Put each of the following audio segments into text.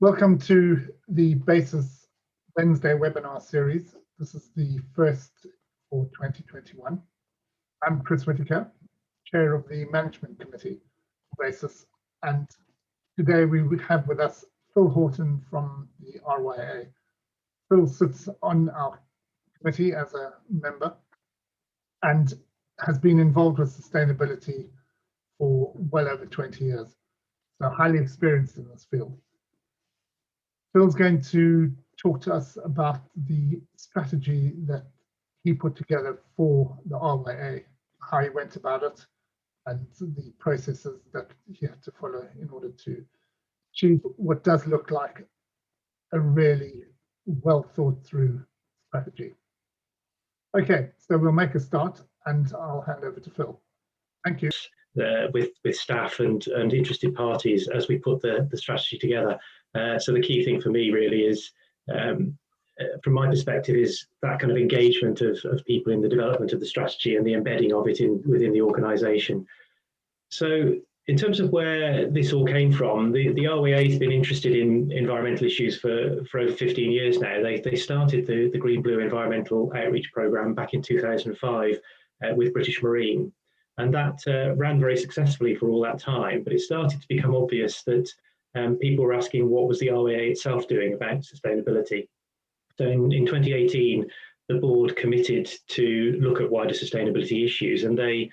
Welcome to the BASIS Wednesday webinar series. This is the first for 2021. I'm Chris Whitaker, Chair of the Management Committee for BASIS, and today we have with us Phil Horton from the RYA. Phil sits on our committee as a member and has been involved with sustainability for well over 20 years, so highly experienced in this field. Phil's going to talk to us about the strategy that he put together for the RYA, how he went about it, and the processes that he had to follow in order to achieve what does look like a really well thought through strategy. Okay, so we'll make a start and I'll hand over to Phil. Thank you. With staff and interested parties as we put the strategy together. So the key thing for me really is, from my perspective, is that kind of engagement of people in the development of the strategy and the embedding of it within the organisation. So in terms of where this all came from, the RYA has been interested in environmental issues for over 15 years now. They started the Green Blue Environmental Outreach Programme back in 2005 with British Marine. And that ran very successfully for all that time, but it started to become obvious that people were asking what was the RYA itself doing about sustainability. So in 2018, the board committed to look at wider sustainability issues, and they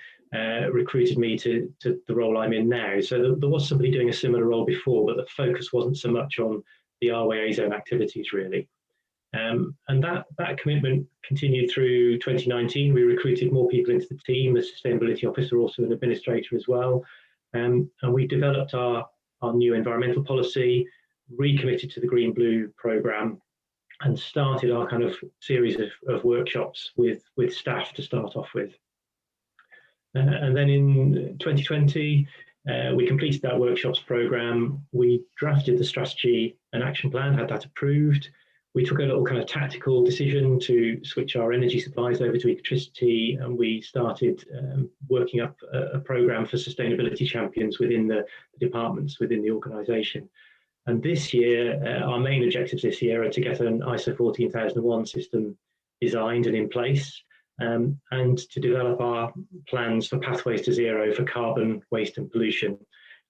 recruited me to the role I'm in now. So there was somebody doing a similar role before, but the focus wasn't so much on the RYA's own activities really. And that commitment continued through 2019. We recruited more people into the team, a sustainability officer, also an administrator as well. And we developed our new environmental policy, recommitted to the Green Blue programme, and started our kind of series of workshops with staff to start off with. And then in 2020, we completed that workshops programme. We drafted the strategy and action plan, had that approved. We took a little kind of tactical decision to switch our energy supplies over to electricity, and we started working up a programme for sustainability champions within the departments within the organisation. And this year, our main objectives this year are to get an ISO 14001 system designed and in place, and to develop our plans for pathways to zero for carbon, waste and pollution.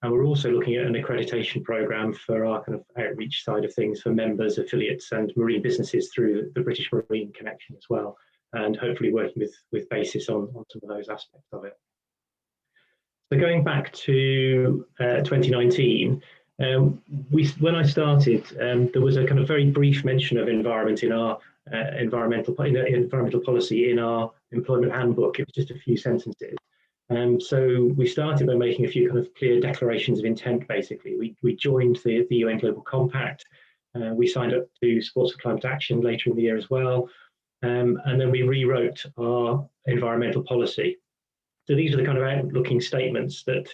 And we're also looking at an accreditation programme for our kind of outreach side of things for members, affiliates and marine businesses through the British Marine Connection as well, and hopefully working with BASIS on some of those aspects of it. So going back to 2019, when I started, there was a kind of very brief mention of environment in our environmental policy in our employment handbook. It was just a few sentences. So we started by making a few kind of clear declarations of intent, basically. We joined the UN Global Compact, we signed up to Sports for Climate Action later in the year as well, and then we rewrote our environmental policy. So these are the kind of outward-looking statements that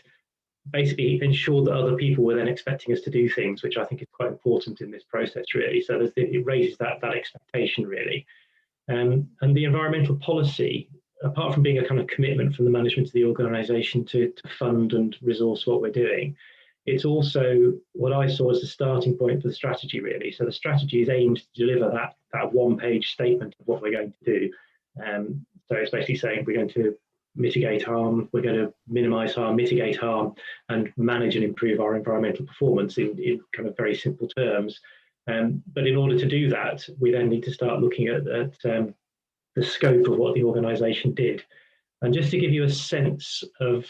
basically ensure that other people were then expecting us to do things, which I think is quite important in this process, really. So it raises that expectation, really. And the environmental policy, apart from being a kind of commitment from the management of the organisation to fund and resource what we're doing, it's also what I saw as the starting point for the strategy, really. So the strategy is aimed to deliver that one-page statement of what we're going to do. So it's basically saying we're going to mitigate harm, we're going to minimise harm, mitigate harm, and manage and improve our environmental performance in kind of very simple terms. But in order to do that, we then need to start looking at the scope of what the organisation did. And just to give you a sense of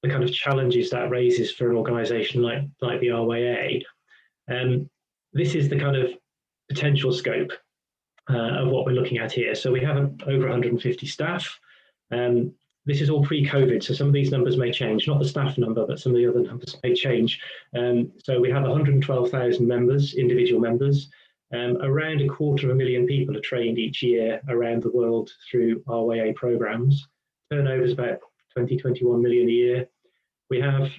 the kind of challenges that raises for an organisation like the RYA, this is the kind of potential scope of what we're looking at here. So we have over 150 staff. This is all pre-COVID, so some of these numbers may change, not the staff number, but some of the other numbers may change. So we have 112,000 members, individual members. Around 250,000 people are trained each year around the world through RYA programs. Turnover is about 21 million a year. We have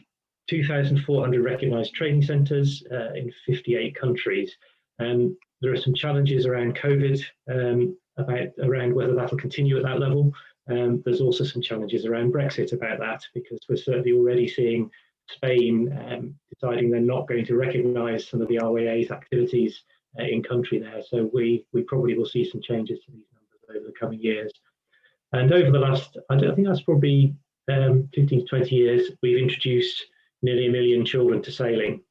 2,400 recognised training centres in 58 countries. There are some challenges around COVID, around whether that will continue at that level. There's also some challenges around Brexit about that, because we're certainly already seeing Spain deciding they're not going to recognise some of the RYA's activities in country there. So we probably will see some changes to these numbers over the coming years. And over the last, I don't think that's probably 15 to 20 years, we've introduced nearly 1 million children to sailing.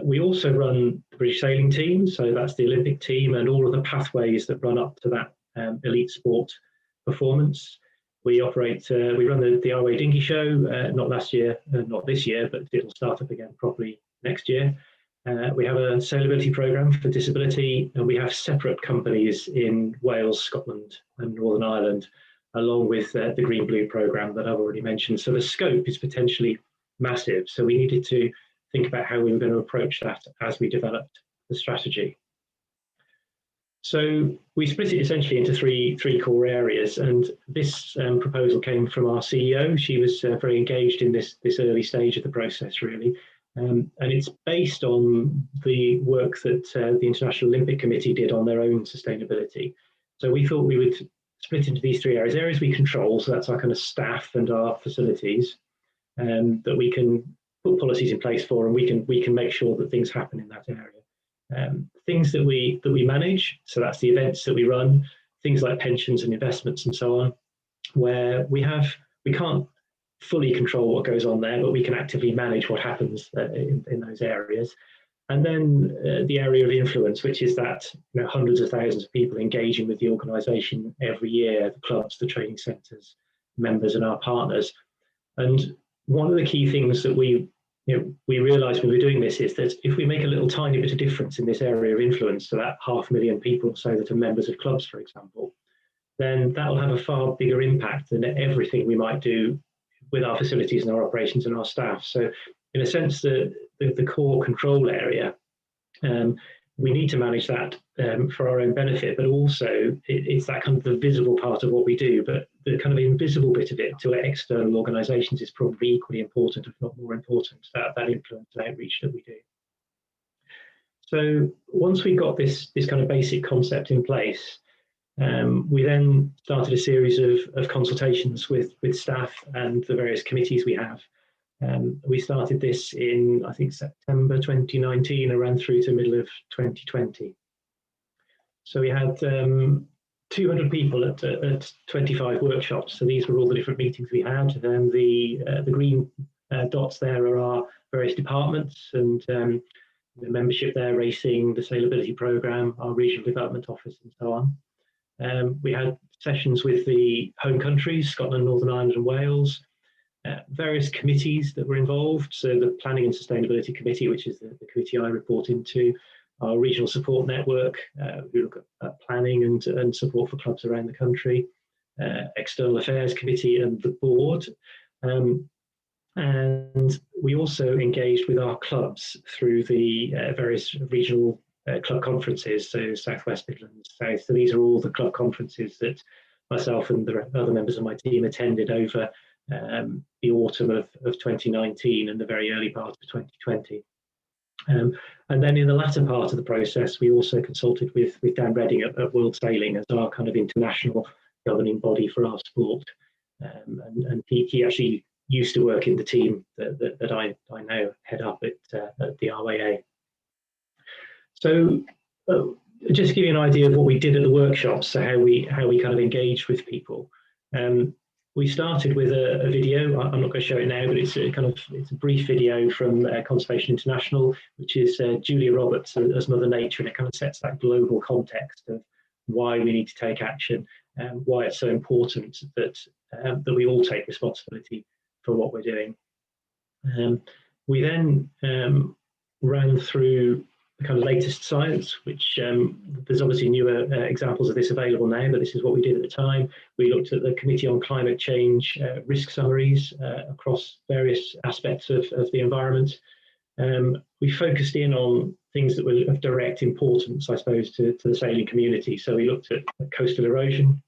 We also run the British sailing team, so that's the Olympic team and all of the pathways that run up to that elite sport performance. We operate, we run the RYA Dinghy Show, not last year, not this year, but it'll start up again properly next year. We have a sailability programme for disability, and we have separate companies in Wales, Scotland and Northern Ireland, along with the Green Blue programme that I've already mentioned. So the scope is potentially massive. So we needed to think about how we were going to approach that as we developed the strategy. So we split it essentially into three core areas, and this proposal came from our CEO. She was very engaged in this early stage of the process, really. And it's based on the work that the International Olympic Committee did on their own sustainability. So we thought we would split into these three areas. Areas we control, so that's our kind of staff and our facilities, that we can put policies in place for, and we can make sure that things happen in that area. Things that we manage, so that's the events that we run, things like pensions and investments and so on, where we can't fully control what goes on there, but we can actively manage what happens in those areas. And then the area of influence, which is that hundreds of thousands of people engaging with the organisation every year, the clubs, the training centres, members and our partners. And one of the key things that we realised when we were doing this is that if we make a little tiny bit of difference in this area of influence, so that 500,000 people or so that are members of clubs, for example, then that will have a far bigger impact than everything we might do with our facilities and our operations and our staff. So in a sense, the core control area, we need to manage that for our own benefit, but also it's that kind of the visible part of what we do, but the kind of invisible bit of it to external organisations is probably equally important, if not more important, that influence and outreach that we do. So once we got this kind of basic concept in place, we then started a series of consultations with staff and the various committees we have. We started this in, I think, September 2019 and ran through to middle of 2020. So we had 200 people at 25 workshops. So these were all the different meetings we had. And the green dots there are our various departments and the membership there, racing, the sailability programme, our regional development office and so on. We had sessions with the home countries, Scotland, Northern Ireland and Wales, various committees that were involved. So the Planning and Sustainability Committee, which is the committee I report into, our regional support network, who look at planning and support for clubs around the country, External Affairs Committee and the board. And we also engaged with our clubs through the various regional club conferences, so South West Midlands, South. So these are all the club conferences that myself and the other members of my team attended over the autumn of 2019 and the very early part of 2020. And then in the latter part of the process, we also consulted with Dan Redding at World Sailing as our kind of international governing body for our sport. And he actually used to work in the team that I now head up at the RYA. So just to give you an idea of what we did at the workshops, so how we kind of engaged with people. We started with a video. I'm not going to show it now, but it's a brief video from Conservation International, which is Julia Roberts as Mother Nature, and it kind of sets that global context of why we need to take action and why it's so important that we all take responsibility for what we're doing. We then ran through the kind of latest science, which there's obviously newer examples of this available now, but this is what we did at the time. We looked at the Committee on Climate Change risk summaries across various aspects of the environment. We focused in on things that were of direct importance, I suppose, to the sailing community. So we looked at coastal erosion.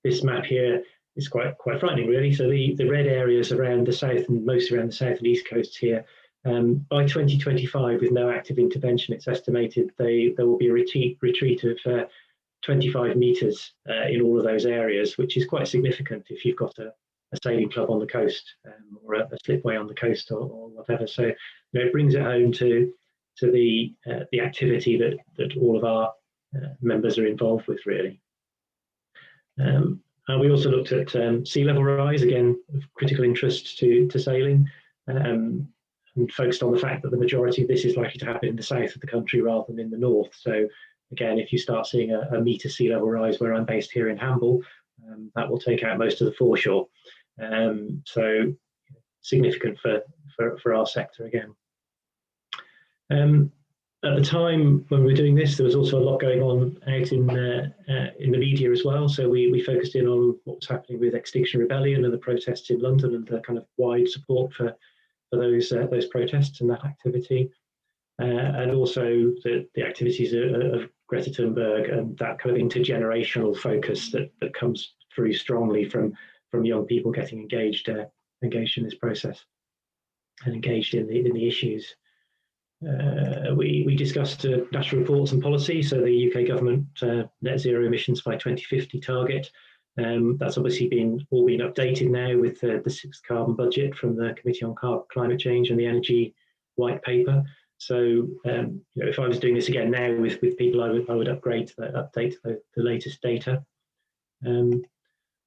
This map here is quite frightening, really. So the red areas around the south and mostly around the south and east coasts here, by 2025, with no active intervention, it's estimated there will be a retreat of 25 metres in all of those areas, which is quite significant if you've got sailing club on the coast, or a slipway on the coast, or whatever. So it brings it home to the activity that all of our members are involved with, really. And we also looked at sea level rise, again, of critical interest to sailing, and focused on the fact that the majority of this is likely to happen in the south of the country rather than in the north. So again, if you start seeing a metre sea level rise where I'm based here in Hamble, that will take out most of the foreshore. So significant for our sector again. At the time when we were doing this, there was also a lot going on out in the media as well. So we focused in on what was happening with Extinction Rebellion and the protests in London, and the kind of wide support for those protests and that activity, and also the activities of Greta Thunberg and that kind of intergenerational focus that comes through strongly from young people getting engaged in this process and engaged in the issues. We discussed national reports and policy, so the UK government net zero emissions by 2050 target. That's obviously all been updated now with the sixth carbon budget from the Committee on Climate Change and the Energy White Paper. So if I was doing this again now with people, I would update the latest data.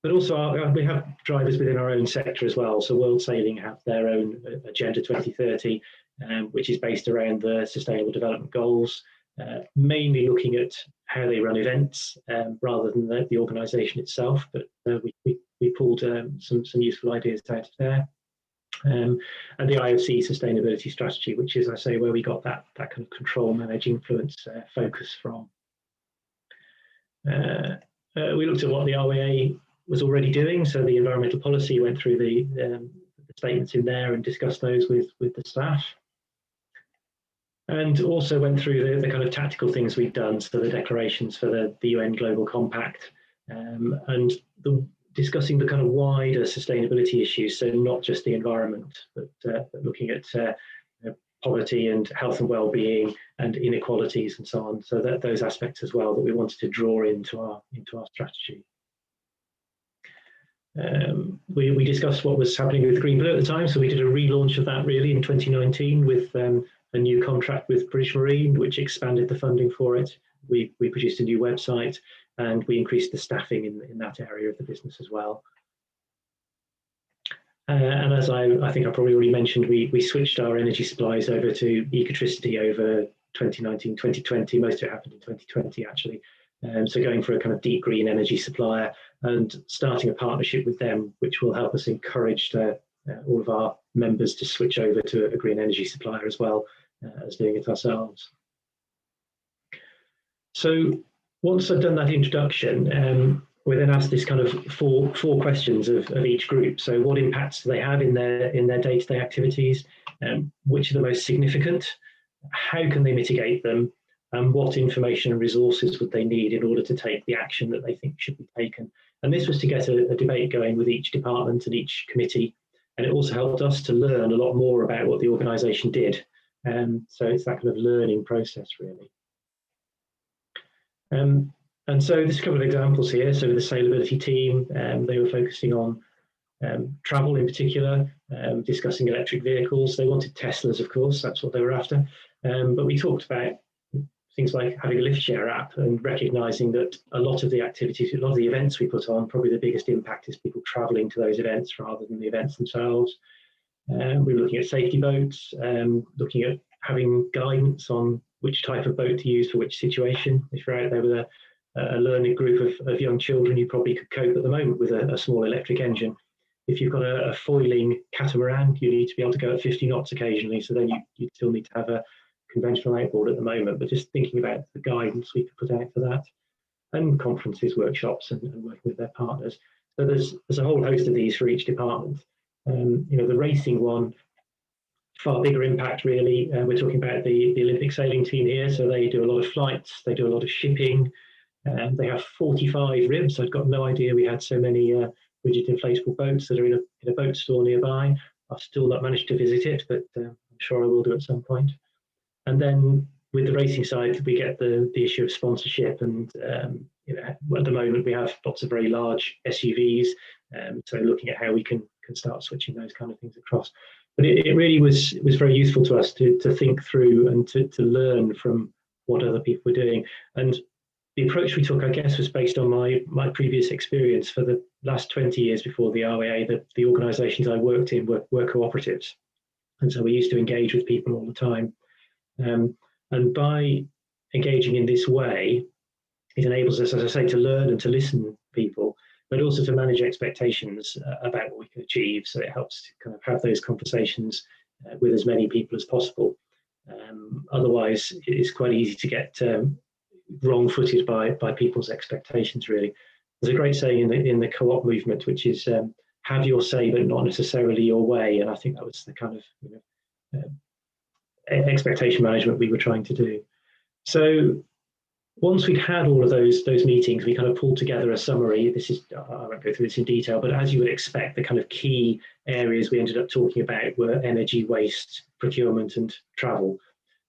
But also we have drivers within our own sector as well. So World Sailing have their own Agenda 2030, which is based around the Sustainable Development Goals, mainly looking at how they run events rather than the organisation itself. But we pulled some useful ideas out of there. And the IOC Sustainability Strategy, which is, I say, where we got that kind of control, manage, influence focus from. We looked at what the RYA was already doing. So the environmental policy went through the statements in there and discussed those with the staff. And also went through the kind of tactical things we've done, so the declarations for the UN Global Compact, and discussing the kind of wider sustainability issues, so not just the environment, but looking at poverty and health and well-being and inequalities and so on. So those aspects as well that we wanted to draw into our strategy. We discussed what was happening with Green Blue at the time, so we did a relaunch of that really in 2019 with a new contract with British Marine, which expanded the funding for it. We produced a new website, and we increased the staffing in that area of the business as well. And as I think I probably already mentioned, we switched our energy supplies over to Ecotricity over 2019, 2020. Most of it happened in 2020 actually. So going for a kind of deep green energy supplier and starting a partnership with them, which will help us encourage all of our members to switch over to a green energy supplier as well as doing it ourselves. So once I've done that introduction, we then asked this kind of four questions of each group. So what impacts do they have in their day-to-day activities? Which are the most significant? How can they mitigate them? And what information and resources would they need in order to take the action that they think should be taken? And this was to get a debate going with each department and each committee. And it also helped us to learn a lot more about what the organisation did. So it's that kind of learning process, really. And so there's a couple of examples here. So the sailability team, they were focusing on travel in particular, discussing electric vehicles. They wanted Teslas, of course, that's what they were after. But we talked about things like having a lift share app and recognising that a lot of the activities, a lot of the events we put on, probably the biggest impact is people travelling to those events rather than the events themselves. We were looking at safety boats, looking at having guidance on which type of boat to use for which situation. If you're out there with a learning group of young children, you probably could cope at the moment with a small electric engine. If you've got a foiling catamaran, you need to be able to go at 50 knots occasionally, so then you still need to have a conventional outboard at the moment, but just thinking about the guidance we could put out for that, and conferences, workshops, and working with their partners. So there's a whole host of these for each department. The racing one, far bigger impact really. We're talking about the Olympic sailing team here, so they do a lot of flights, they do a lot of shipping. They have 45 ribs. I've got no idea we had so many rigid inflatable boats that are in a boat store nearby. I've still not managed to visit it, but I'm sure I will do at some point. And then with the racing side, we get the issue of sponsorship, and at the moment we have lots of very large SUVs So looking at how we can start switching those kind of things across. But it really was very useful to us to think through and to learn from what other people were doing. And the approach we took, I guess, was based on my previous experience. For the last 20 years before the RYA, the organisations I worked in were cooperatives. And so we used to engage with people all the time. And by engaging in this way, it enables us, as I say, to learn and to listen to people, but also to manage expectations about what we can achieve. So it helps to kind of have those conversations with as many people as possible. Otherwise, it's quite easy to get wrong-footed by people's expectations, really. There's a great saying in the co-op movement, which is have your say, but not necessarily your way. And I think that was the kind of expectation management we were trying to do. So once we'd had all of those meetings, we kind of pulled together a summary. I won't go through this in detail, but as you would expect, the kind of key areas we ended up talking about were energy, waste, procurement, and travel.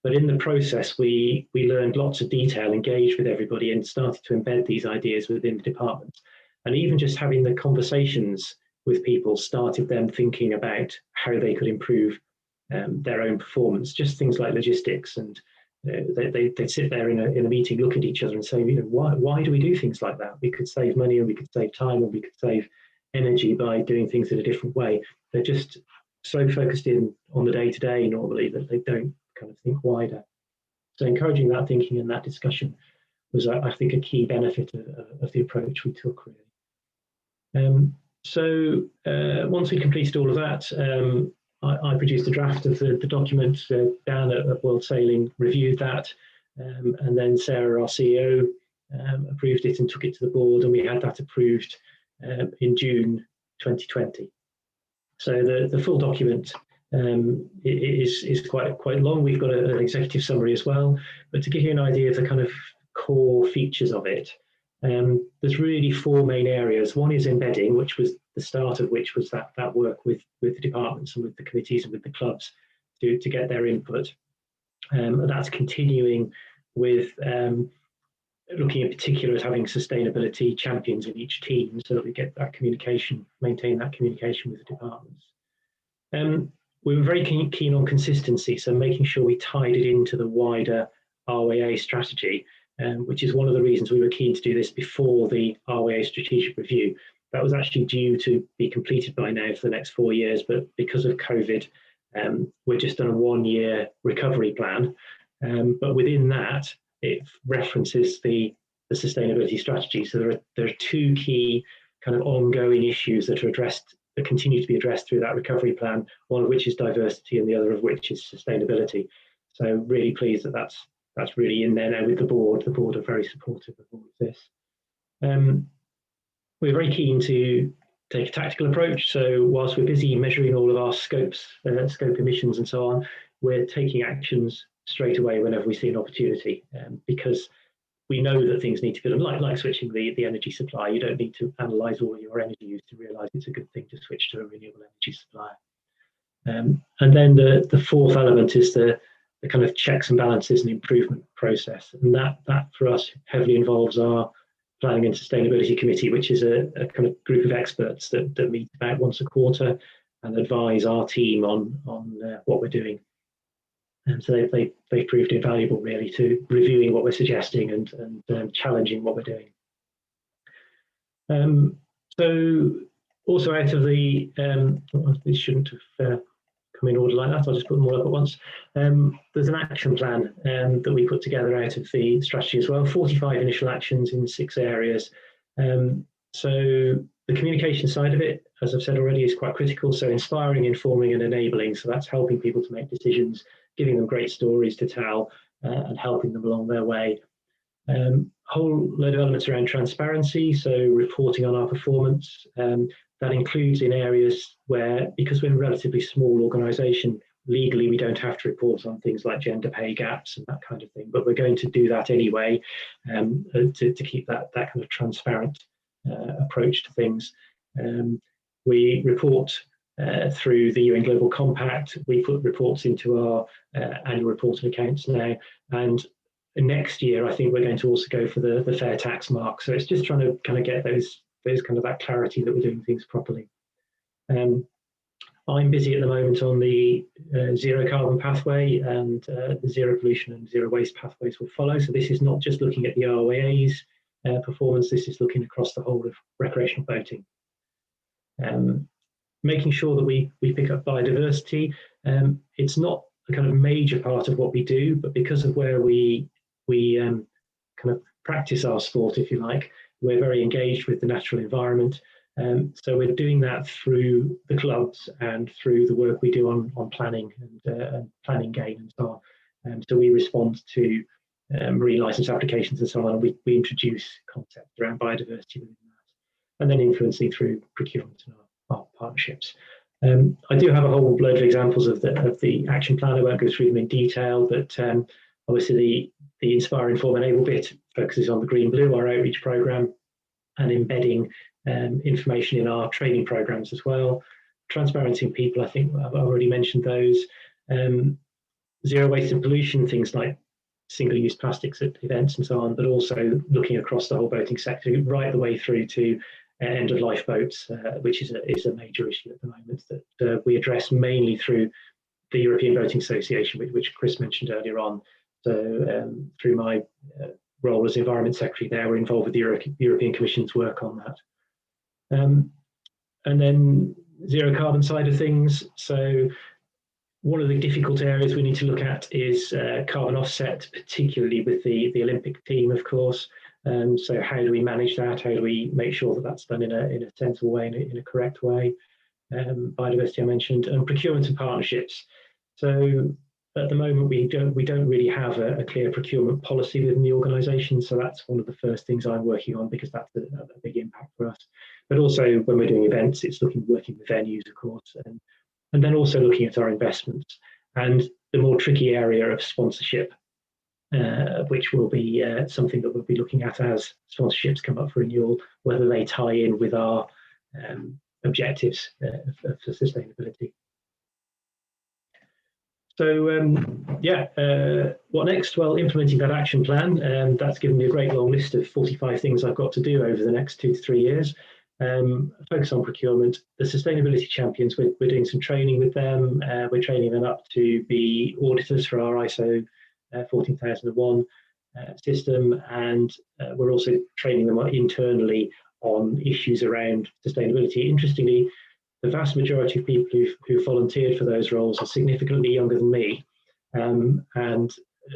But in the process, we learned lots of detail, engaged with everybody, and started to embed these ideas within the department. And even just having the conversations with people started them thinking about how they could improve their own performance, just things like logistics. And they'd sit there in a meeting, look at each other and say, why do we do things like that? We could save money, and we could save time, and we could save energy by doing things in a different way. They're just so focused in on the day-to-day normally that they don't kind of think wider. So encouraging that thinking and that discussion was, I think, a key benefit of the approach we took, really. So once we completed all of that, I produced a draft of the document. Dan at World Sailing reviewed that, and then Sarah, our CEO, approved it and took it to the board, and we had that approved in June 2020. So the full document is quite long. We've got an executive summary as well, but to give you an idea of the kind of core features of it, there's really four main areas. One is embedding, which was the start of which was that work with the departments and with the committees and with the clubs to get their input. And that's continuing with looking in particular at having sustainability champions in each team so that we get that communication, maintain that communication with the departments. We were very keen on consistency, so making sure we tied it into the wider RYA strategy, which is one of the reasons we were keen to do this before the RYA strategic review. That was actually due to be completed by now for the next 4 years, but because of COVID, we're just on a 1-year recovery plan. But within that, it references the sustainability strategy. So there are two key kind of ongoing issues that are addressed, that continue to be addressed through that recovery plan, one of which is diversity and the other of which is sustainability. So really pleased that that's really in there now with the board. The board are very supportive of all of this. We're very keen to take a tactical approach. So whilst we're busy measuring all of our scope emissions and so on, we're taking actions straight away whenever we see an opportunity, because we know that things need to be done, like switching the energy supply. You don't need to analyse all your energy use to realise it's a good thing to switch to a renewable energy supplier. And then the fourth element is the kind of checks and balances and improvement process. And that for us heavily involves our Planning and Sustainability Committee, which is a kind of group of experts that meet about once a quarter and advise our team on what we're doing. And so they've proved invaluable, really, to reviewing what we're suggesting and challenging what we're doing. So also out of the, this shouldn't have come in order like that, I'll just put them all up at once. There's an action plan that we put together out of the strategy as well, 45 initial actions in 6 areas. So the communication side of it, as I've said already, is quite critical. So inspiring, informing and enabling. So that's helping people to make decisions, giving them great stories to tell and helping them along their way. Whole load of elements around transparency, so reporting on our performance. That includes in areas where, because we're a relatively small organisation, legally we don't have to report on things like gender pay gaps and that kind of thing, but we're going to do that anyway to keep that kind of transparent approach to things. We report through the UN Global Compact. We put reports into our annual report and accounts now, and next year I think we're going to also go for the fair tax mark. So it's just trying to kind of get those there's kind of that clarity that we're doing things properly. I'm busy at the moment on the zero carbon pathway, and the zero pollution and zero waste pathways will follow. So this is not just looking at the RYA's performance, this is looking across the whole of recreational boating. Making sure that we pick up biodiversity. It's not a kind of major part of what we do, but because of where we kind of practice our sport, if you like, we're very engaged with the natural environment. So we're doing that through the clubs and through the work we do on planning and planning gain and so on. So we respond to marine license applications and so on, and we introduce concepts around biodiversity within that, and then influencing through procurement and our partnerships. I do have a whole load of examples of the action plan. I won't go through them in detail, but obviously the Inspire, Inform, Enable bit focuses on the Green Blue, our outreach program, and embedding information in our training programs as well. Transparency in people, I think I've already mentioned those. Zero waste and pollution, things like single-use plastics at events and so on, but also looking across the whole boating sector, right the way through to end-of-life boats, which is a major issue at the moment that we address mainly through the European Boating Association, which Chris mentioned earlier on. So through my role as Environment Secretary there, we're involved with the European Commission's work on that. And then zero carbon side of things. So one of the difficult areas we need to look at is carbon offset, particularly with the Olympic team, of course. So how do we manage that? How do we make sure that that's done in a sensible way, in a correct way? Biodiversity I mentioned, and procurement and partnerships. So at the moment we don't really have a clear procurement policy within the organisation. So that's one of the first things I'm working on, because that's a big impact for us. But also when we're doing events, it's working with venues, of course, and then also looking at our investments and the more tricky area of sponsorship, which will be something that we'll be looking at as sponsorships come up for renewal, whether they tie in with our objectives for sustainability. So what next? Well, implementing that action plan, that's given me a great long list of 45 things I've got to do over the next 2 to 3 years. Focus on procurement. The sustainability champions, we're doing some training with them. We're training them up to be auditors for our ISO 14001 system, and we're also training them internally on issues around sustainability. Interestingly, the vast majority of people who volunteered for those roles are significantly younger than me, and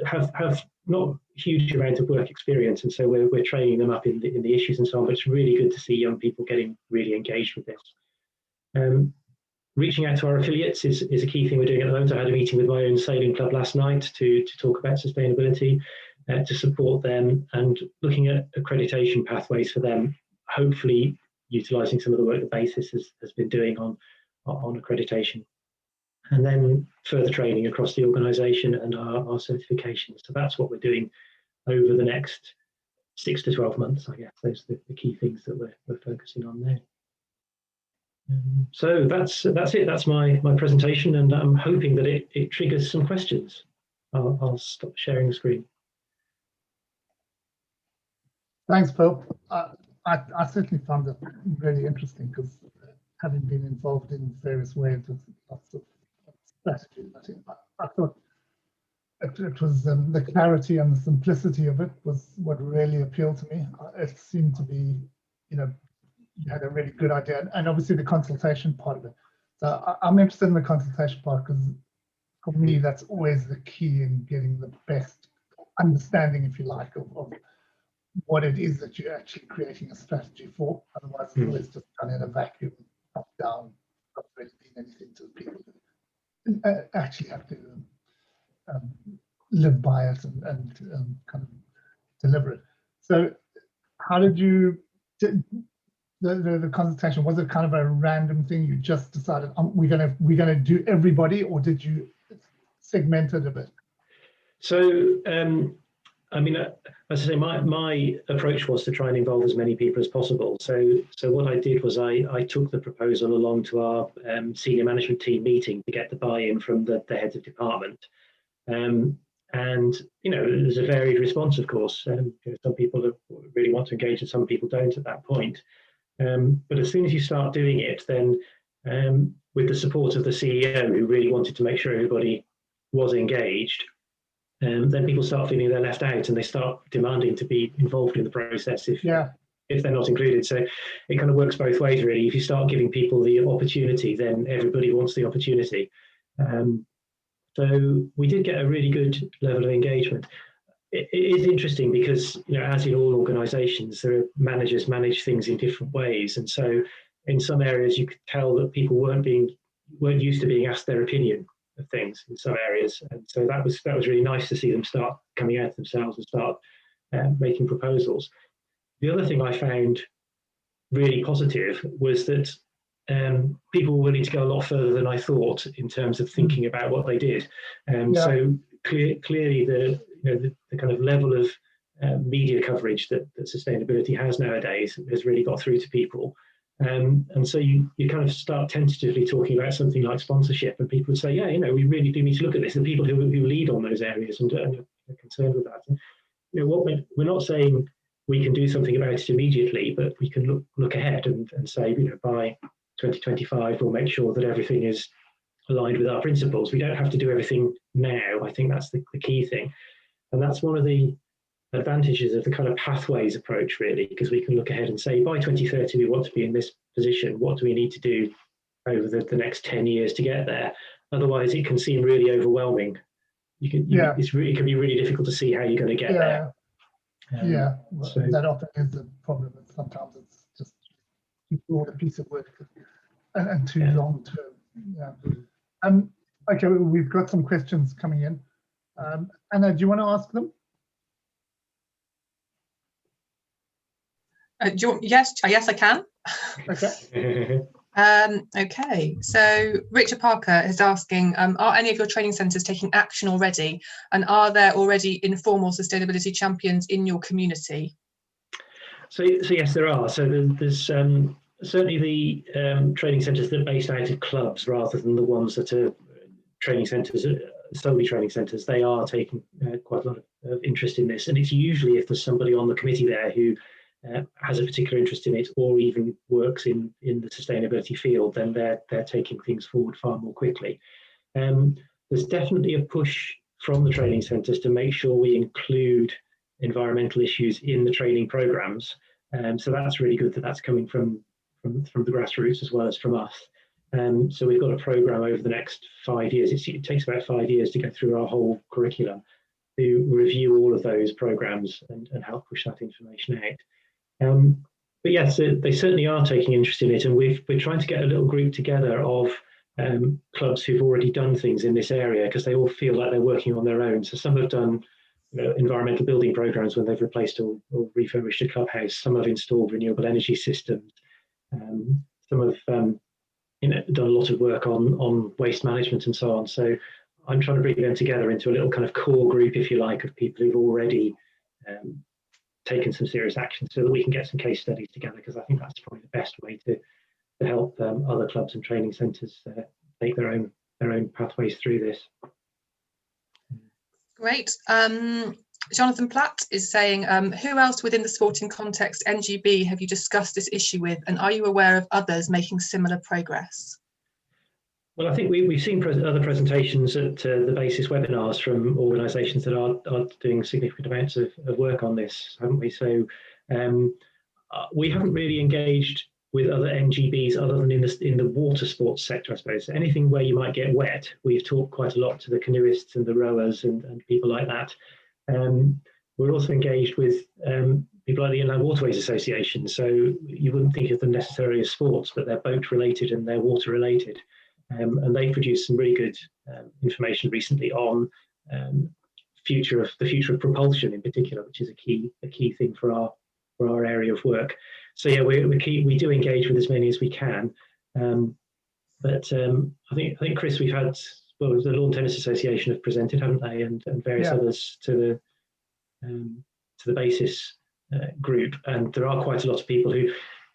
have not a huge amount of work experience, and so we're training them up in the issues and so on. But it's really good to see young people getting really engaged with this. Reaching out to our affiliates is a key thing we're doing at the moment. I had a meeting with my own sailing club last night to talk about sustainability, to support them, and looking at accreditation pathways for them, hopefully utilising some of the work that BASIS has been doing on accreditation, and then further training across the organisation and our certification. So that's what we're doing over the next 6 to 12 months, I guess. Those are the key things that we're focusing on there. So that's it. That's my presentation, and I'm hoping that it triggers some questions. I'll stop sharing the screen. Thanks, Phil. I certainly found it really interesting, because having been involved in various ways with lots of strategies, I thought it was the clarity and the simplicity of it was what really appealed to me. It seemed to be, you had a really good idea, and obviously the consultation part of it. So I'm interested in the consultation part, because for me that's always the key in getting the best understanding, if you like, of what it is that you're actually creating a strategy for. Otherwise, it's always just done in a vacuum, top down, not really mean anything to the people who actually have to live by it and kind of deliver it. So, how did you? The consultation, was it kind of a random thing? You just decided we're gonna do everybody, or did you segment it a bit? So. I mean, as I say, my approach was to try and involve as many people as possible. So what I did was I took the proposal along to our senior management team meeting to get the buy-in from the heads of department. And there's a varied response, of course. Some people really want to engage, and some people don't at that point. But as soon as you start doing it, then with the support of the CEO, who really wanted to make sure everybody was engaged, then people start feeling they're left out, and they start demanding to be involved in the process if they're not included. So it kind of works both ways, really. If you start giving people the opportunity, then everybody wants the opportunity. So we did get a really good level of engagement. It is interesting because, as in all organisations, there are managers manage things in different ways, and so in some areas you could tell that people weren't used to being asked their opinion of things in some areas, and so that was really nice to see them start coming out themselves and start making proposals. The other thing I found really positive was that people were willing to go a lot further than I thought in terms of thinking about what they did. So clearly the kind of level of media coverage that sustainability has nowadays has really got through to people. And so you kind of start tentatively talking about something like sponsorship, and people would say, yeah, we really do need to look at this. And people who lead on those areas and are concerned with that. And, what we're not saying we can do something about it immediately, but we can look ahead and say, by 2025, we'll make sure that everything is aligned with our principles. We don't have to do everything now. I think that's the key thing. And that's one of the advantages of the kind of pathways approach, really, because we can look ahead and say, by 2030, we want to be in this position. What do we need to do over the next 10 years to get there? Otherwise, it can seem really overwhelming. It can be really difficult to see how you're going to get there. So that often is the problem. Sometimes it's just too broad a piece of work and too long term. Okay, we've got some questions coming in. Anna, do you want to ask them? Yes, I can. Okay. Okay, so Richard Parker is asking, are any of your training centres taking action already, and are there already informal sustainability champions in your community? So yes, there are. So there's certainly the training centres that are based out of clubs rather than the ones that are training centres, solely training centres. They are taking quite a lot of interest in this, and it's usually if there's somebody on the committee there who has a particular interest in it, or even works in the sustainability field, then they're taking things forward far more quickly. There's definitely a push from the training centres to make sure we include environmental issues in the training programs. So that's really good that that's coming from the grassroots as well as from us. So we've got a programme over the next 5 years. It takes about 5 years to go through our whole curriculum to review all of those programmes and help push that information out. But yes, they certainly are taking interest in it, and we're trying to get a little group together of clubs who've already done things in this area, because they all feel like they're working on their own. So some have done environmental building programs when they've replaced or refurbished a clubhouse. Some have installed renewable energy systems. Some have done a lot of work on waste management and so on. So I'm trying to bring them together into a little kind of core group, if you like, of people who've already taken some serious action, so that we can get some case studies together, because I think that's probably the best way to help other clubs and training centres take their own pathways through this. Great. Jonathan Platt is saying, who else within the sporting context NGB have you discussed this issue with, and are you aware of others making similar progress? Well, I think we've seen other presentations at the BASIS webinars from organisations that are doing significant amounts of work on this, haven't we? So we haven't really engaged with other NGBs other than in the water sports sector, I suppose. Anything where you might get wet, we've talked quite a lot to the canoeists and the rowers and people like that. We're also engaged with people like the Inland Waterways Association. So you wouldn't think of them necessarily as sports, but they're boat related and they're water related. And they produced some really good information recently on the future of propulsion in particular, which is a key thing for our area of work. So yeah, we do engage with as many as we can. But I think Chris, we've had the Lawn Tennis Association have presented, haven't they, and various others to the BASIS group, and there are quite a lot of people who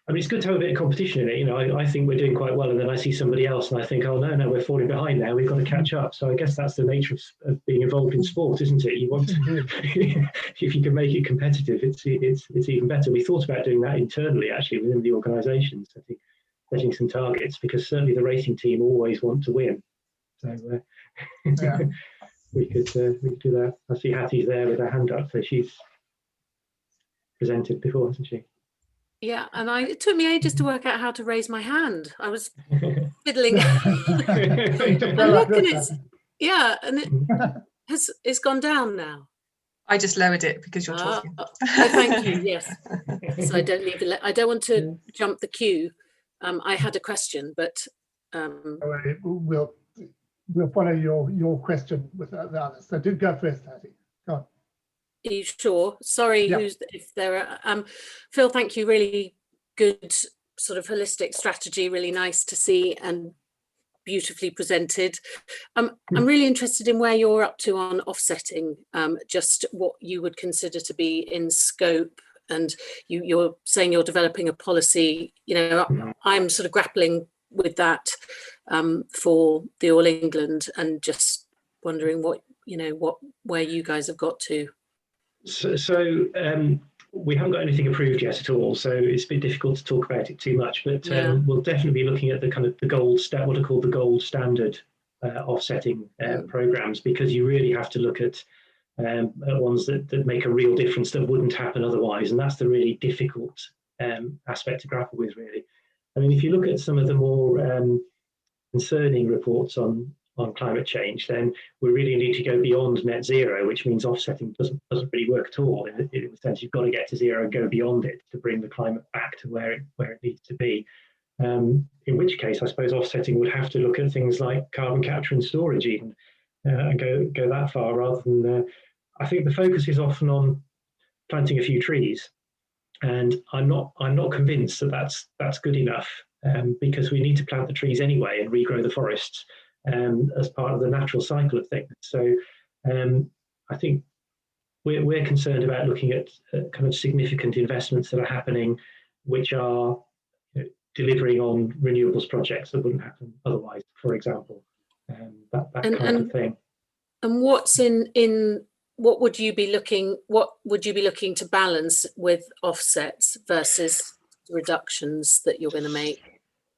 I mean, it's good to have a bit of competition in it. You know, I think we're doing quite well, and then I see somebody else, and I think, oh no, we're falling behind now. We've got to catch up. So I guess that's the nature of being involved in sport, isn't it? You want to, if you can make it competitive, it's even better. We thought about doing that internally, actually, within the organisations. I think setting some targets, because certainly the racing team always want to win. So Yeah. we could do that. I see Hattie's there with her hand up, so she's presented before, hasn't she? Yeah, and it took me ages to work out how to raise my hand. I was fiddling. And look, and it's gone down now. I just lowered it because you're talking. Oh, thank you. Yes, so I don't leave I don't want to jump the queue. I had a question, but we'll follow your question with the others. So do go first, Hattie. Go on. Are you sure? Sorry, Yeah. if there are Phil, thank you. Really good sort of holistic strategy, really nice to see and beautifully presented. I'm really interested in where you're up to on offsetting, just what you would consider to be in scope, and you're saying you're developing a policy. You know, I'm sort of grappling with that for the All England, and just wondering where you guys have got to. So we haven't got anything approved yet at all, so it's a bit difficult to talk about it too much. But we'll definitely be looking at the kind of what are called the gold standard offsetting programs, because you really have to look at ones that make a real difference that wouldn't happen otherwise, and that's the really difficult aspect to grapple with, really. I mean, if you look at some of the more concerning reports on climate change, then we really need to go beyond net zero, which means offsetting doesn't really work at all. In the sense, you've got to get to zero and go beyond it to bring the climate back to where it needs to be. In which case, I suppose offsetting would have to look at things like carbon capture and storage, even, and go that far, rather than. I think the focus is often on planting a few trees, and I'm not convinced that that's good enough, because we need to plant the trees anyway and regrow the forests. As part of the natural cycle of things. So I think we're concerned about looking at kind of significant investments that are happening, which are delivering on renewables projects that wouldn't happen otherwise, for example, that kind of thing. And what's what would you be looking to balance with offsets versus reductions that you're going to make?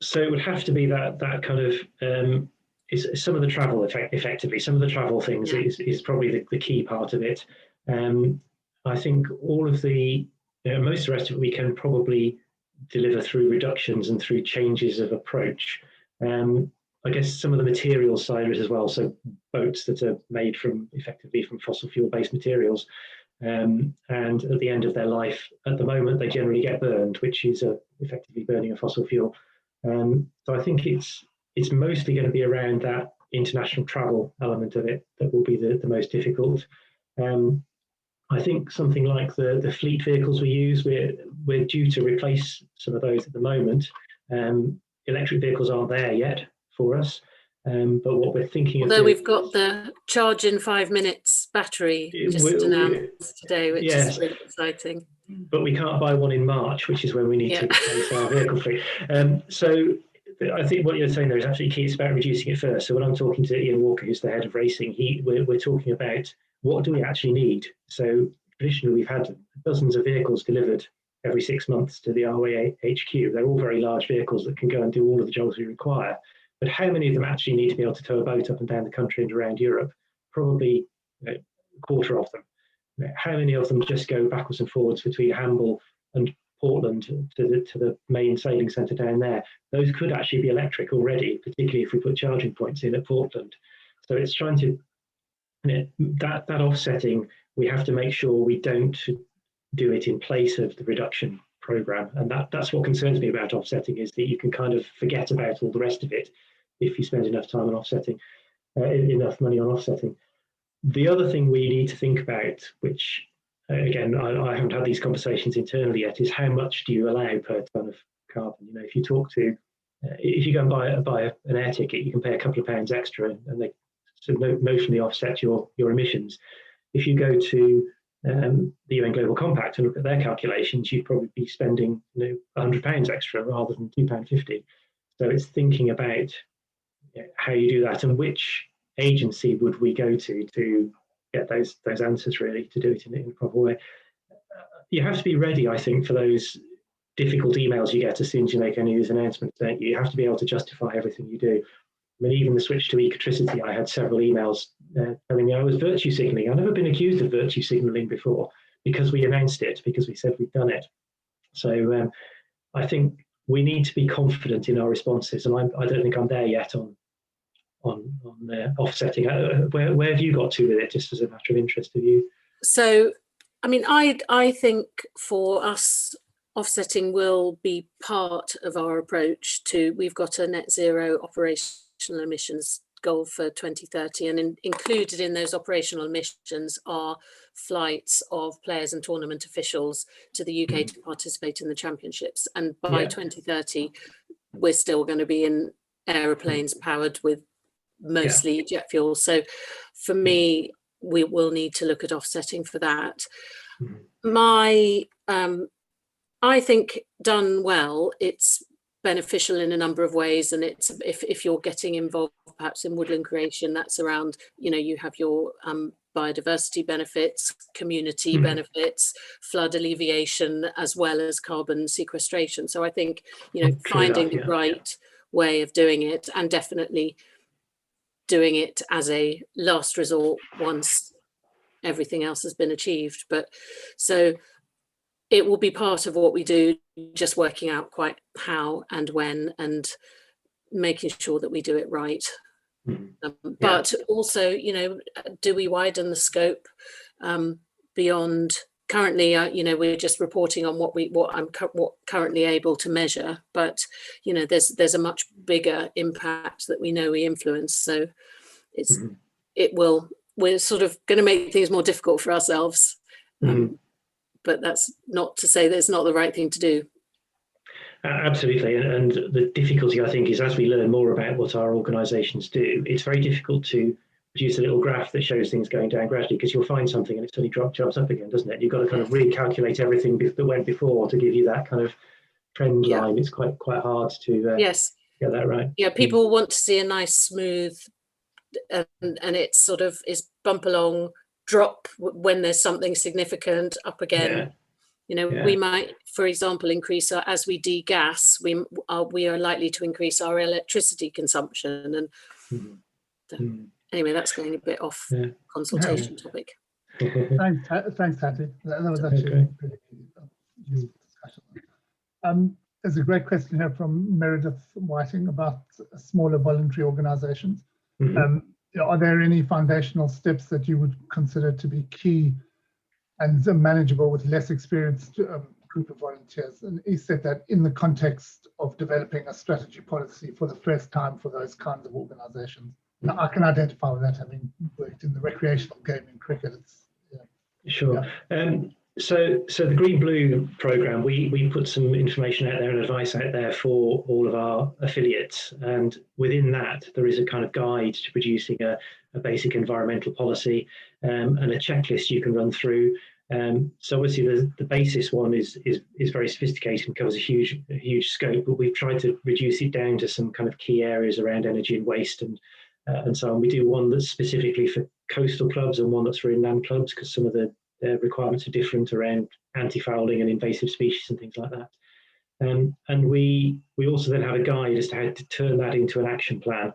So it would have to be that kind of is some of the travel effectively. Some of the travel things is probably the key part of it. I think all of the most of the rest of it we can probably deliver through reductions and through changes of approach. I guess some of the materials side of it as well. So boats that are made effectively from fossil fuel based materials, and at the end of their life, at the moment they generally get burned, which is effectively burning a fossil fuel. So I think it's mostly going to be around that international travel element of it that will be the most difficult. I think something like the fleet vehicles we use, we're due to replace some of those at the moment. Electric vehicles aren't there yet for us, but what we're thinking Although we've got the charge in 5 minutes battery just announced today, which is really exciting. But we can't buy one in March, which is when we need to replace our vehicle fleet. So I think what you're saying there is absolutely key. It's about reducing it first. So when I'm talking to Ian Walker, who's the head of racing, we're talking about what do we actually need. So traditionally, we've had dozens of vehicles delivered every 6 months to the RYA HQ. They're all very large vehicles that can go and do all of the jobs we require. But how many of them actually need to be able to tow a boat up and down the country and around Europe? Probably a quarter of them. How many of them just go backwards and forwards between Hamble and Portland to the main sailing centre down there? Those could actually be electric already, particularly if we put charging points in at Portland. So it's trying to that offsetting. We have to make sure we don't do it in place of the reduction programme, and that's what concerns me about offsetting, is that you can kind of forget about all the rest of it if you spend enough time on offsetting, enough money on offsetting. The other thing we need to think about, which again, I haven't had these conversations internally yet, is how much do you allow per tonne of carbon? If you talk to, if you go and buy an air ticket, you can pay a couple of pounds extra, and they notionally offset your emissions. If you go to the UN Global Compact and look at their calculations, you'd probably be spending £100 extra rather than £2.50. So it's thinking about how you do that and which agency would we go to get those answers, really, to do it in a proper way. You have to be ready, I think, for those difficult emails you get as soon as you make any of these announcements, don't you? You have to be able to justify everything you do. I mean, even the switch to ecotricity, I had several emails telling me I was virtue signalling. I've never been accused of virtue signalling before because we announced it, because we said we'd done it. So I think we need to be confident in our responses, and I don't think I'm there yet on offsetting. Where have you got to with it, just as a matter of interest to you? So, I mean, I think for us, offsetting will be part of our approach to, we've got a net zero operational emissions goal for 2030, and included in those operational emissions are flights of players and tournament officials to the UK to participate in the championships. And by 2030, we're still going to be in aeroplanes powered with mostly jet fuel. So for me, we will need to look at offsetting for that. I think done well, it's beneficial in a number of ways, and it's if you're getting involved perhaps in woodland creation, that's around, you have your biodiversity benefits, community benefits, flood alleviation, as well as carbon sequestration. So I think finding the right way of doing it, and definitely doing it as a last resort once everything else has been achieved. But so it will be part of what we do, just working out quite how and when and making sure that we do it right. But also, do we widen the scope beyond currently? We're just reporting on what I'm currently able to measure, but there's a much bigger impact that we know we influence. So we're sort of going to make things more difficult for ourselves. But that's not to say that it's not the right thing to do. Absolutely. And the difficulty, I think, is as we learn more about what our organisations do, it's very difficult to produce a little graph that shows things going down gradually, because you'll find something and it suddenly jumps up again, doesn't it? You've got to kind of recalculate everything that went before to give you that kind of trend line. It's quite hard to get that right. Yeah, people want to see a nice smooth, and it's sort of is bump along, drop when there's something significant, up again. We might, for example, increase as we degas, we are likely to increase our electricity consumption. And anyway, that's going a bit off consultation topic. Thanks, Hattie. That was actually a pretty good discussion. There's a great question here from Meredith Whiting about smaller voluntary organisations. Are there any foundational steps that you would consider to be key and manageable with less experienced group of volunteers? And he said that in the context of developing a strategy policy for the first time for those kinds of organisations. Now, I can identify with that, having worked in the recreational game in cricket. Sure. So the Green Blue programme, we put some information out there and advice out there for all of our affiliates, and within that there is a kind of guide to producing a basic environmental policy and a checklist you can run through. So obviously the basis one is very sophisticated and covers a huge scope, but we've tried to reduce it down to some kind of key areas around energy and waste and so on. We do one that's specifically for coastal clubs and one that's for inland clubs, because some of the requirements are different around anti-fouling and invasive species and things like that. And we also then have a guide as to how to turn that into an action plan.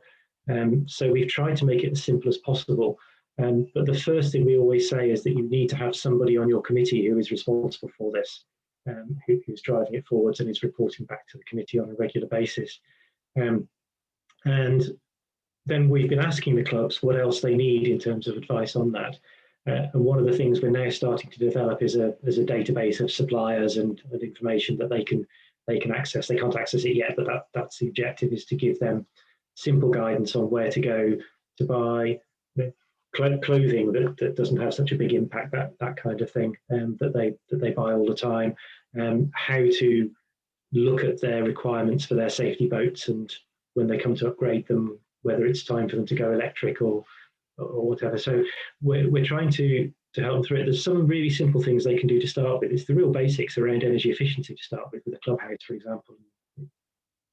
So we've tried to make it as simple as possible. But the first thing we always say is that you need to have somebody on your committee who is responsible for this, who's driving it forwards and is reporting back to the committee on a regular basis. And then we've been asking the clubs what else they need in terms of advice on that. And one of the things we're now starting to develop is a database of suppliers and information that they can access. They can't access it yet, but that's the objective, is to give them simple guidance on where to go to buy clothing that doesn't have such a big impact, that kind of thing, that they buy all the time, how to look at their requirements for their safety boats, and when they come to upgrade them, whether it's time for them to go electric or whatever. So we're trying to help them through it. There's some really simple things they can do to start with. It's the real basics around energy efficiency to start with a clubhouse, for example,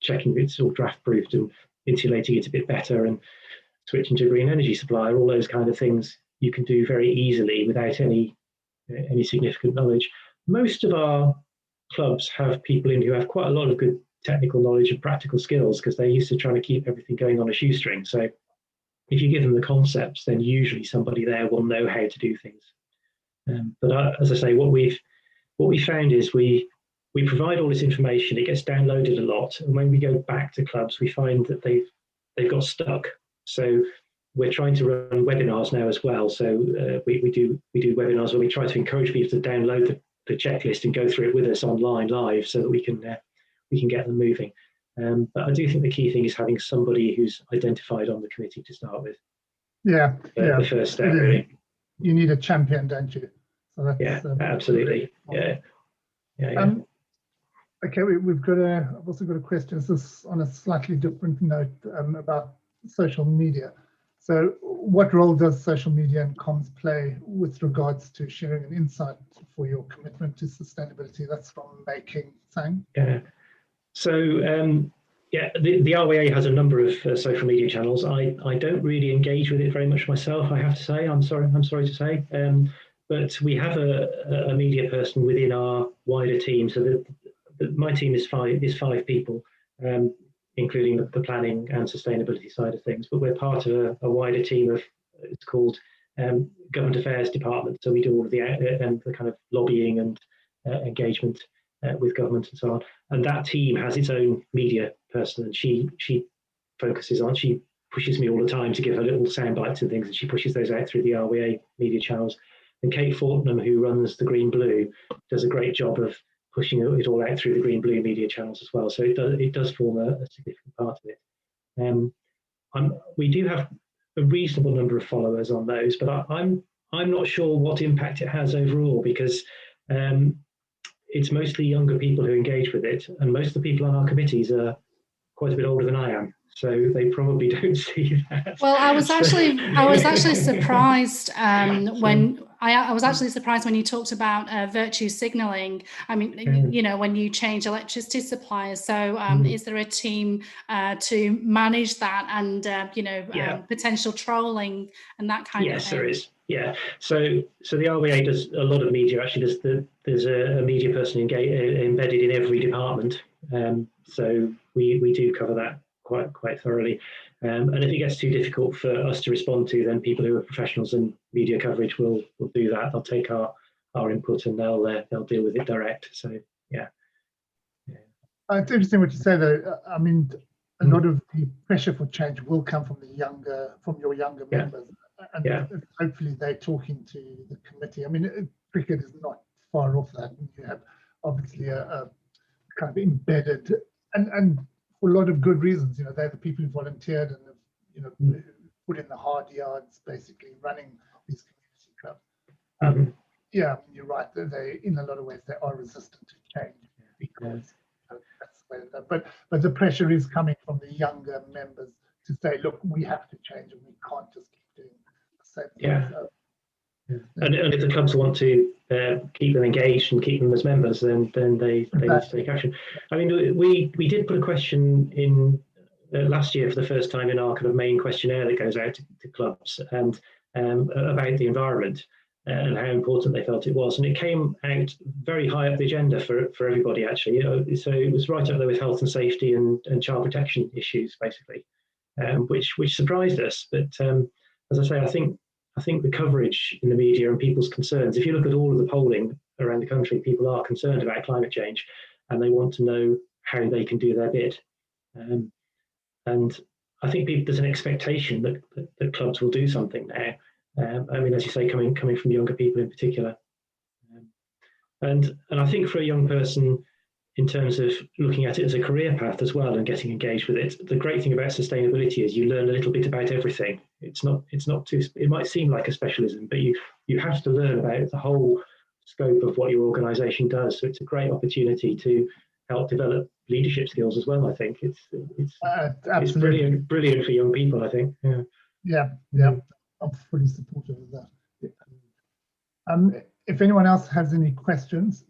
checking it's all draft proofed and insulating it a bit better and switching to a green energy supplier. All those kind of things you can do very easily without any significant knowledge. Most of our clubs have people in who have quite a lot of good technical knowledge and practical skills because they're used to trying to keep everything going on a shoestring. So if you give them the concepts, then usually somebody there will know how to do things. But as I say, what we found is we provide all this information. It gets downloaded a lot, and when we go back to clubs, we find that they've got stuck. So we're trying to run webinars now as well. So we do webinars where we try to encourage people to download the checklist and go through it with us online live, so that we can get them moving. But I do think the key thing is having somebody who's identified on the committee to start with. Yeah, The first step, really. You need a champion, don't you? So that's, absolutely. Yeah. Okay, I've also got a question. This is on a slightly different note about social media. So what role does social media and comms play with regards to sharing an insight for your commitment to sustainability? That's from Making Sang. Yeah. So the RYA has a number of social media channels. I don't really engage with it very much myself, I have to say. I'm sorry to say. But we have a media person within our wider team. So my team is five people, including the planning and sustainability side of things. But we're part of a wider team of, it's called Government Affairs Department. So we do all of the kind of lobbying and engagement with government and so on. And that team has its own media person, and she pushes me all the time to give her little sound bites and things, and she pushes those out through the RYA media channels. And Kate Fortnum, who runs the Green Blue, does a great job of pushing it all out through the Green Blue media channels as well. So it does form a significant part of it. We do have a reasonable number of followers on those, but I'm not sure what impact it has overall, because it's mostly younger people who engage with it, and most of the people on our committees are quite a bit older than I am, so they probably don't see that. Well, I was actually surprised when I was actually surprised when you talked about virtue signalling. I mean, you know, when you change electricity suppliers. So, is there a team to manage that and potential trolling and that kind of thing? Yes, there is. Yeah. So the RYA does a lot of media. Actually, there's a media person embedded in every department. So we do cover that quite thoroughly. And if it gets too difficult for us to respond to, then people who are professionals in media coverage will do that. They'll take our input and they'll deal with it direct. So yeah. It's interesting what you say, though. I mean, a lot of the pressure for change will come from your younger members, and hopefully they're talking to the committee. I mean, cricket is not far off that. You have obviously a kind of embedded, and for a lot of good reasons. You know, they're the people who volunteered and put in the hard yards, basically running these community clubs. Yeah, you're right. They, in a lot of ways, they are resistant to change because that's the way they go. But the pressure is coming from the younger members to say, look, we have to change and we can't just keep doing the same thing. Yeah. So, and if the clubs want to keep them engaged and keep them as members, then they need to take action. I mean, we did put a question in last year for the first time in our kind of main questionnaire that goes out to clubs and about the environment and how important they felt it was, and it came out very high up the agenda for everybody, actually. So it was right up there with health and safety and child protection issues, basically, which surprised us. But as I say, I think the coverage in the media and people's concerns, if you look at all of the polling around the country, people are concerned about climate change and they want to know how they can do their bit. And I think there's an expectation that clubs will do something now. I mean, as you say, coming from younger people in particular. And I think for a young person, in terms of looking at it as a career path as well and getting engaged with it, the great thing about sustainability is you learn a little bit about everything. It's not too, it might seem like a specialism, but you have to learn about the whole scope of what your organisation does. So it's a great opportunity to help develop leadership skills as well. I think it's brilliant for young people, I think. Yeah. I'm fully supportive of that. If anyone else has any questions,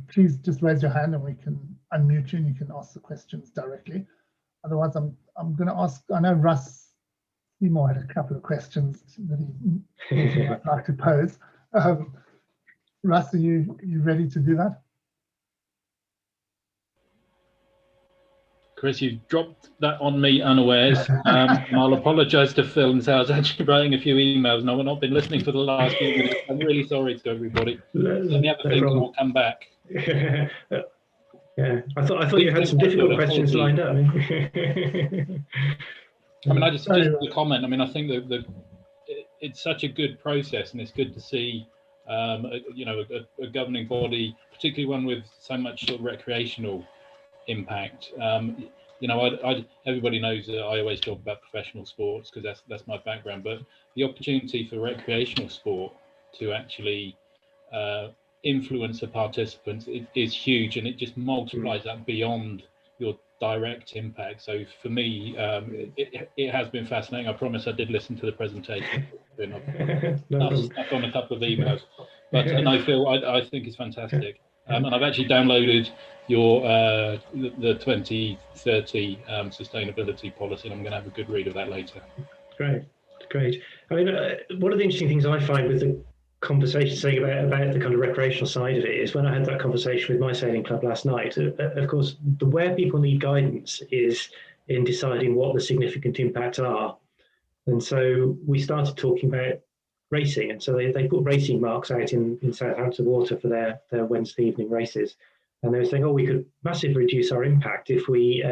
please just raise your hand and we can unmute you and you can ask the questions directly. Otherwise, I'm going to ask, I know Russ Seymour had a couple of questions that he might like to pose. Russ, are you ready to do that? Chris, you've dropped that on me unawares. And I'll apologise to Phil and say I was actually writing a few emails and I've not been listening for the last few minutes. I'm really sorry to everybody. Let me have a think and we'll come back. Yeah, I thought you had some difficult questions lined up. I mean, I just a comment. I mean, I think that it's such a good process, and it's good to see, you know, a governing body, particularly one with so much sort of recreational impact. You know, everybody knows that I always talk about professional sports because that's my background, but the opportunity for recreational sport to actually influence the participants is huge, and it just multiplies that beyond your direct impact. So for me, it has been fascinating. I promise I did listen to the presentation. I've stuck on a couple of emails, but no, Phil, I think it's fantastic. And I've actually downloaded your the 2030 sustainability policy, and I'm going to have a good read of that later. Great. I mean, one of the interesting things I find with the conversation saying about the kind of recreational side of it is when I had that conversation with my sailing club last night, of course, where people need guidance is in deciding what the significant impacts are. And so we started talking about racing, and so they put racing marks out in Southampton Water for their Wednesday evening races, and they were saying, oh, we could massively reduce our impact if we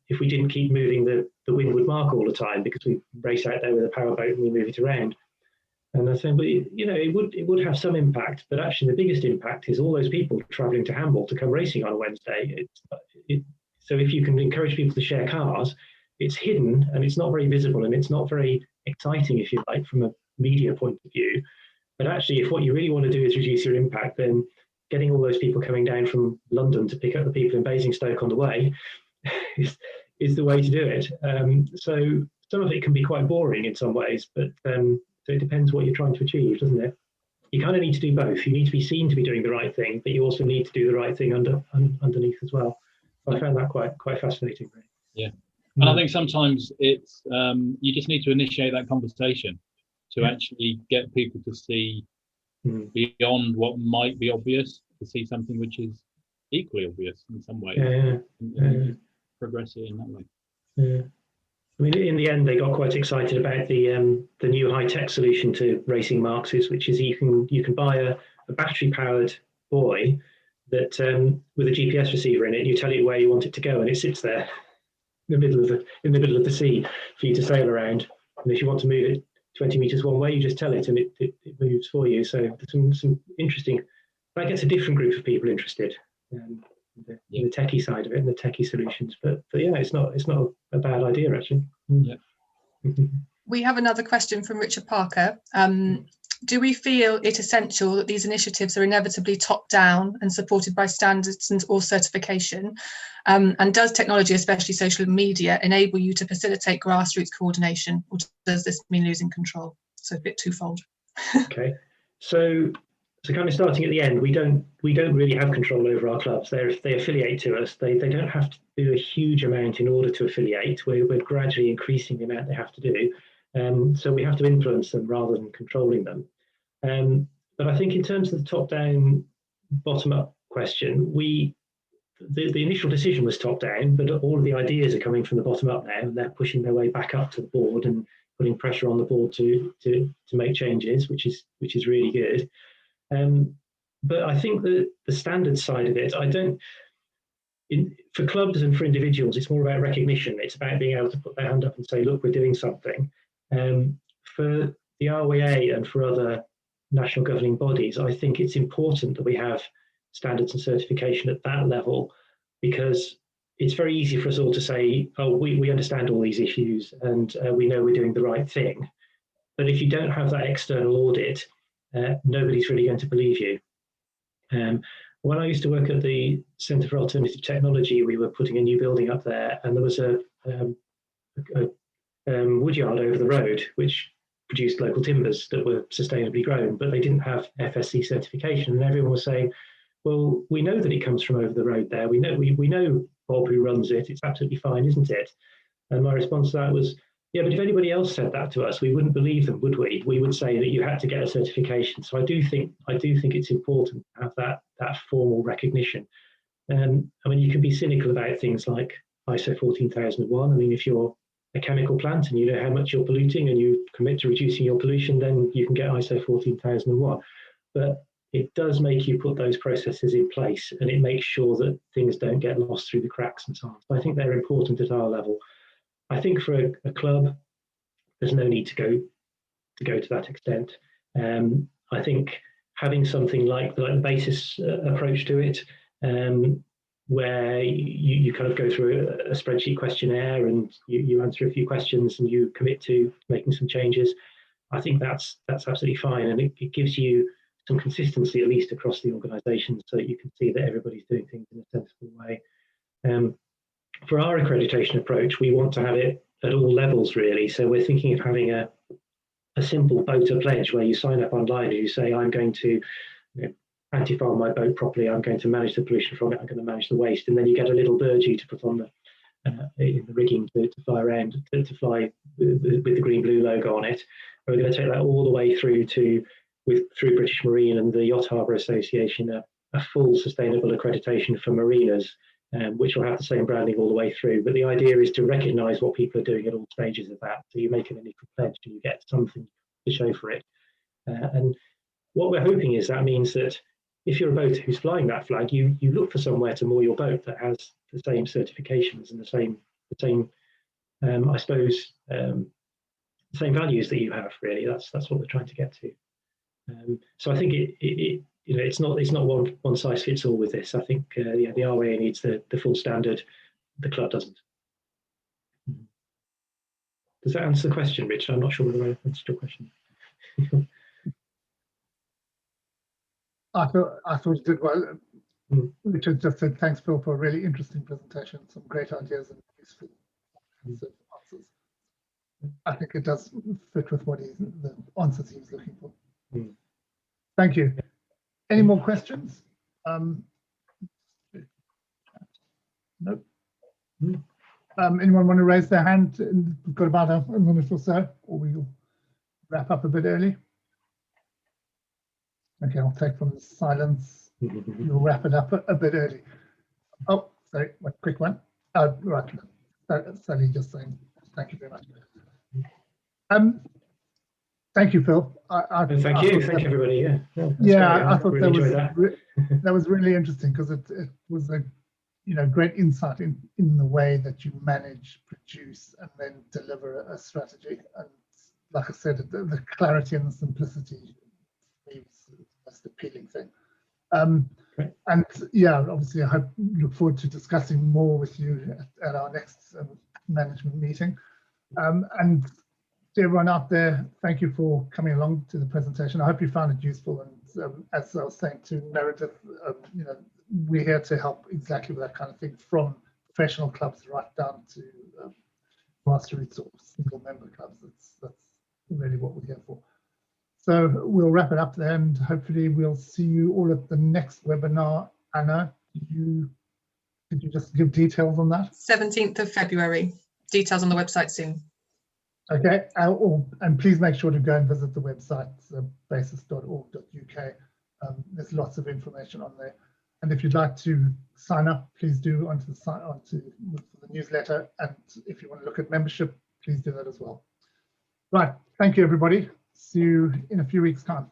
didn't keep moving the windward mark all the time, because we race out there with a powerboat and we move it around. And I said, but you know, it would have some impact, but actually the biggest impact is all those people travelling to Hamble to come racing on a Wednesday. So if you can encourage people to share cars, it's hidden and it's not very visible and it's not very exciting, if you like, from a media point of view. But actually, if what you really want to do is reduce your impact, then getting all those people coming down from London to pick up the people in Basingstoke on the way is the way to do it. So some of it can be quite boring in some ways, but so it depends what you're trying to achieve, doesn't it? You kind of need to do both. You need to be seen to be doing the right thing, but you also need to do the right thing underneath as well. So I found that quite fascinating. Really. Yeah, and I think sometimes it's you just need to initiate that conversation to actually get people to see beyond what might be obvious, to see something which is equally obvious in some way, and progress it in that way. Yeah. I mean, in the end, they got quite excited about the new high-tech solution to racing marks, which is you can buy a battery-powered buoy that with a GPS receiver in it, and you tell it where you want it to go, and it sits there in the middle of the sea for you to sail around. And if you want to move it 20 meters one way, you just tell it, and it moves for you. So there's some interesting. That gets a different group of people interested. The techie side of it and the techie solutions, but yeah, it's not a bad idea actually. Yeah. We have another question from Richard Parker. Do we feel it essential that these initiatives are inevitably top down and supported by standards or certification? And does technology, especially social media, enable you to facilitate grassroots coordination, or does this mean losing control? So a bit twofold. Okay, so kind of starting at the end, we don't really have control over our clubs. They affiliate to us. They don't have to do a huge amount in order to affiliate. We're gradually increasing the amount they have to do. So we have to influence them rather than controlling them. But I think in terms of the top-down, bottom-up question, the initial decision was top-down, but all of the ideas are coming from the bottom-up now, and they're pushing their way back up to the board and putting pressure on the board to make changes, which is really good. But I think that the standard side of it, for clubs and for individuals, it's more about recognition. It's about being able to put their hand up and say, look, we're doing something. For the RYA and for other national governing bodies, I think it's important that we have standards and certification at that level, because it's very easy for us all to say, oh, we understand all these issues and we know we're doing the right thing. But if you don't have that external audit, nobody's really going to believe you. When I used to work at the Centre for Alternative Technology, we were putting a new building up there, and there was a woodyard over the road, which produced local timbers that were sustainably grown, but they didn't have FSC certification. And everyone was saying, well, we know that it comes from over the road there. We know Bob who runs it. It's absolutely fine, isn't it? And my response to that was, yeah, but if anybody else said that to us, we wouldn't believe them, would we? We would say that you had to get a certification. So I do think it's important to have that formal recognition. I mean, you can be cynical about things like ISO 14001. I mean, if you're a chemical plant and you know how much you're polluting and you commit to reducing your pollution, then you can get ISO 14001. But it does make you put those processes in place, and it makes sure that things don't get lost through the cracks and so on. So I think they're important at our level. I think for a club, there's no need to go to that extent. I think having something like the basis approach to it, where you kind of go through a spreadsheet questionnaire and you answer a few questions and you commit to making some changes, I think that's absolutely fine, and it gives you some consistency at least across the organisation, so that you can see that everybody's doing things in a sensible way. For our accreditation approach, we want to have it at all levels really. So we're thinking of having a simple boater pledge where you sign up online and you say, I'm going to anti-foul my boat properly, I'm going to manage the pollution from it, I'm going to manage the waste, and then you get a little burgee to put on the rigging to fly around, to fly with the green-blue logo on it. And we're going to take that all the way through through British Marine and the Yacht Harbour Association, a full sustainable accreditation for mariners, which will have the same branding all the way through. But the idea is to recognise what people are doing at all stages of that. So you make an initial pledge and you get something to show for it. And what we're hoping is that means that if you're a boater who's flying that flag, you look for somewhere to moor your boat that has the same certifications and the same I suppose, same values that you have. Really, that's what we're trying to get to. So I think it's not one size fits all with this. I think the RYA needs the full standard. The club doesn't. Does that answer the question, Richard? I'm not sure whether I answered your question. I thought you did well. Richard just said, thanks, Phil, for a really interesting presentation, some great ideas and useful answers. I think it does fit with what the answers he was looking for. Thank you. Any more questions? Nope. Anyone want to raise their hand? We've got about a minute or so, or we'll wrap up a bit early. Okay, I'll take from the silence. We'll wrap it up a bit early. Oh, sorry, one quick one. Right, Sally just saying thank you very much. Thank you, Phil. Thank you, everybody. Yeah, I thought really that was really interesting, because it was a great insight in the way that you manage, produce, and then deliver a strategy. And like I said, the clarity and the simplicity is the most appealing thing. And yeah, obviously, I look forward to discussing more with you at our next management meeting. And to everyone out there, thank you for coming along to the presentation. I hope you found it useful. And as I was saying to Meredith, we're here to help exactly with that kind of thing, from professional clubs right down to grassroots or single member clubs. That's really what we're here for. So we'll wrap it up there, and hopefully we'll see you all at the next webinar. Anna, could you just give details on that? 17th of February. Details on the website soon. Okay, and please make sure to go and visit the website, basis.org.uk. There's lots of information on there. And if you'd like to sign up, please do onto the newsletter. And if you want to look at membership, please do that as well. Right, thank you, everybody. See you in a few weeks' time.